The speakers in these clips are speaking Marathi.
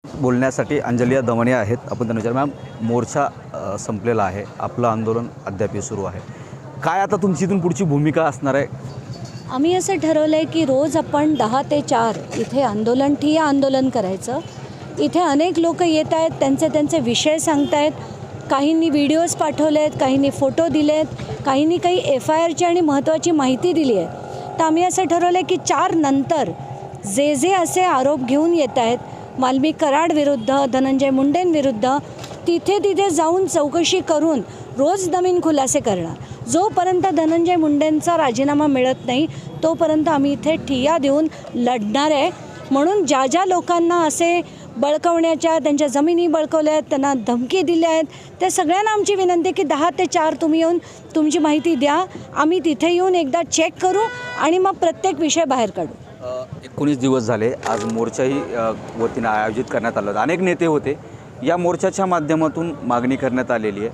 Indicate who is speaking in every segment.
Speaker 1: बोलण्यासाठी अंजलिया दमणे आहेत. आपण त्यांना विचार, मॅम मोर्चा संपलेला आहे, आपलं आंदोलन अद्यापही सुरू आहे, काय आता तुमची इथून पुढची भूमिका असणार आहे?
Speaker 2: आम्ही असं ठरवलं आहे की रोज आपण 10 ते 4 इथे ठिय्या आंदोलन करायचं. इथे अनेक लोक येत आहेत, त्यांचे विषय सांगत आहेत, काहींनी व्हिडिओज पाठवले आहेत, काहींनी फोटो दिले आहेत, काहींनी काही FIRची आणि महत्त्वाची माहिती दिली आहे. तर आम्ही असं ठरवलं आहे की 4 नंतर जे असे आरोप घेऊन येत आहेत वाल्मिक कराड विरुद्ध, धनंजय मुंडेंविरुद्ध, तिथे जाऊन चौकशी करून रोज नवीन खुलासे करणार. जोपर्यंत धनंजय मुंडेंचा राजीनामा मिळत नाही तोपर्यंत आम्ही इथे ठिय्या देऊन लढणार आहे. म्हणून ज्या लोकांना असे बळकवण्याच्या, त्यांच्या जमिनी बळकवल्या आहेत, त्यांना धमकी दिल्या आहेत, त्या सगळ्यांना आमची विनंती आहे की 10 ते 4 तुम्ही येऊन तुमची माहिती द्या. आम्ही तिथे येऊन एकदा चेक करू आणि मग प्रत्येक विषय बाहेर काढू.
Speaker 1: 19 दिवस झाले, आज मोर्चाही वतीनं आयोजित करण्यात आलं. अनेक नेते होते. या मोर्चाच्या माध्यमातून मागणी करण्यात आलेली आहे.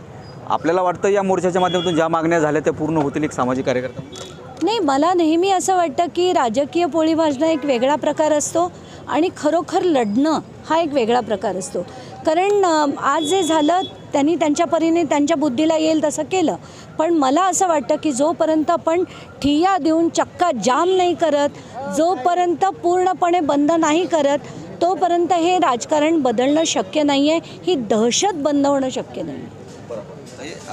Speaker 1: आपल्याला वाटतं या मोर्चाच्या माध्यमातून ज्या मागण्या झाल्या त्या पूर्ण होतील एक सामाजिक कार्यकर्ता?
Speaker 2: नाही, मला नेहमी असं वाटतं की राजकीय पोळी भाजणं एक वेगळा प्रकार असतो आणि खरोखर लढणं हा एक वेगळा प्रकार असतो. कारण आज जे झालं त्यांनी त्यांच्या परीने त्यांच्या बुद्धीला येईल तसं केलं. पण मला असं वाटतं की जोपर्यंत आपण ठिय्या देऊन चक्का जाम नाही करत, जोपर्यंत पूर्णपणे बंद नाही करत, तोपर्यंत हे राजकारण बदलणं शक्य नाही आहे, ही दहशत बंद होणं शक्य नाही.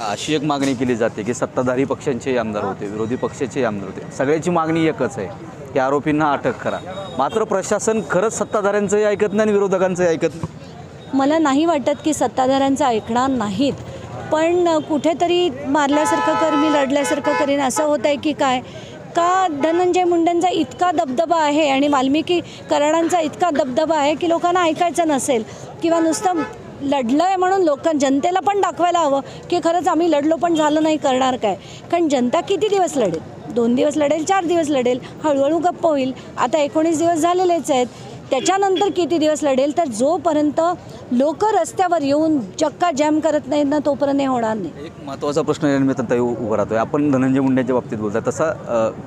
Speaker 1: अशी एक मागणी केली जाते की सत्ताधारी पक्षांचे आमदार होते, विरोधी पक्षाचे आमदार होते, सगळ्याची मागणी एकच आहे की आरोपींना अटक करा. मात्र प्रशासन खरंच सत्ताधाऱ्यांचंही ऐकत नाही आणि विरोधकांचंही ऐकत नाही.
Speaker 2: मला नाही वाटत की सत्ताधाऱ्यांचं ऐकणार नाहीत, पण कुठेतरी मारल्यासारखं कर, मी लढल्यासारखं करीन असं होतं आहे की काय? का धनंजय मुंडेंचा इतका दबदबा आहे आणि वाल्मिकी कराडांचा इतका दबदबा आहे की लोकांना ऐकायचं नसेल, किंवा नुसतं लढलं आहे म्हणून जनतेला पण दाखवायला हवं की खरंच आम्ही लढलो पण झालं नाही, करणार काय? कारण जनता किती दिवस लढेल? 2 दिवस लढेल, 4 दिवस लढेल, हळूहळू गप्प होईल. आता 19 दिवस झालेलेच आहेत, त्याच्यानंतर किती दिवस लढेल? तर जोपर्यंत लोक रस्त्यावर येऊन चक्का जॅम करत नाहीत ना तोपर्यंत हे होणार नाही.
Speaker 1: एक महत्त्वाचा प्रश्न या निमित्तानं उभा राहतो आहे. आपण धनंजय मुंडेंच्या बाबतीत बोलताय, तसा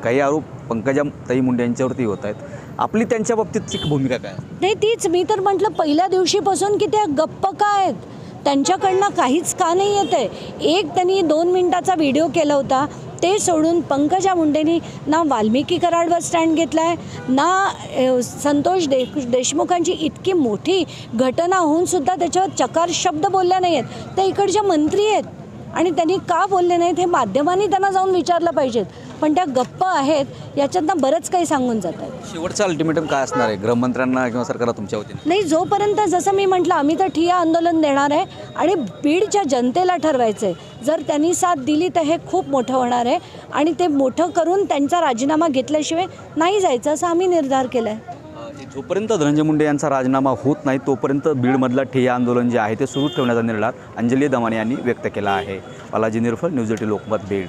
Speaker 1: काही आरोप पंकजाताई मुंडे यांच्यावरती होत आहेत. आपली त्यांच्या बाबतीतची भूमिका काय?
Speaker 2: नाही, तीच मी तर म्हटलं पहिल्या दिवशीपासून की त्या गप्प का आहेत, त्यांच्याकडनं काहीच का नाही येत आहे. एक त्यांनी 2 मिनिटाचा व्हिडिओ केला होता, ते सोडून पंकजा मुंडेंनी ना वाल्मिकी कराडवर स्टँड घेतला आहे, ना संतोष देशमुखांची इतकी मोठी घटना होऊनसुद्धा त्याच्यावर चकार शब्द बोलल्या नाही आहेत. ते इकडच्या मंत्री आहेत आणि त्यांनी का बोलले नाहीत हे माध्यमांनी त्यांना जाऊन विचारलं पाहिजेत. पण त्या गप्प आहेत, याच्यातनं बरंच काही सांगून जात आहे.
Speaker 1: शेवटचं अल्टिमेटम काय असणार आहे गृहमंत्र्यांना किंवा सरकारला तुमच्या वतीने?
Speaker 2: नाही, जोपर्यंत जसं मी म्हटलं आम्ही तर ठिय्या आंदोलन देणार आहे आणि बीडच्या जनतेला ठरवायचं आहे. जर त्यांनी साथ दिली तर हे खूप मोठं होणार आहे आणि ते मोठं करून त्यांचा राजीनामा घेतल्याशिवाय नाही जायचं असं आम्ही निर्धार केला आहे.
Speaker 1: जोपर्यंत धनंजय मुंडे यांचा राजीनामा होत नाही तोपर्यंत बीडमधलं ठिय्या आंदोलन जे आहे ते सुरू ठेवण्याचा निर्धार अंजलिया दमणे यांनी व्यक्त केला आहे. बालाजी निरफळ, न्यूज 18 लोकमत, बीड.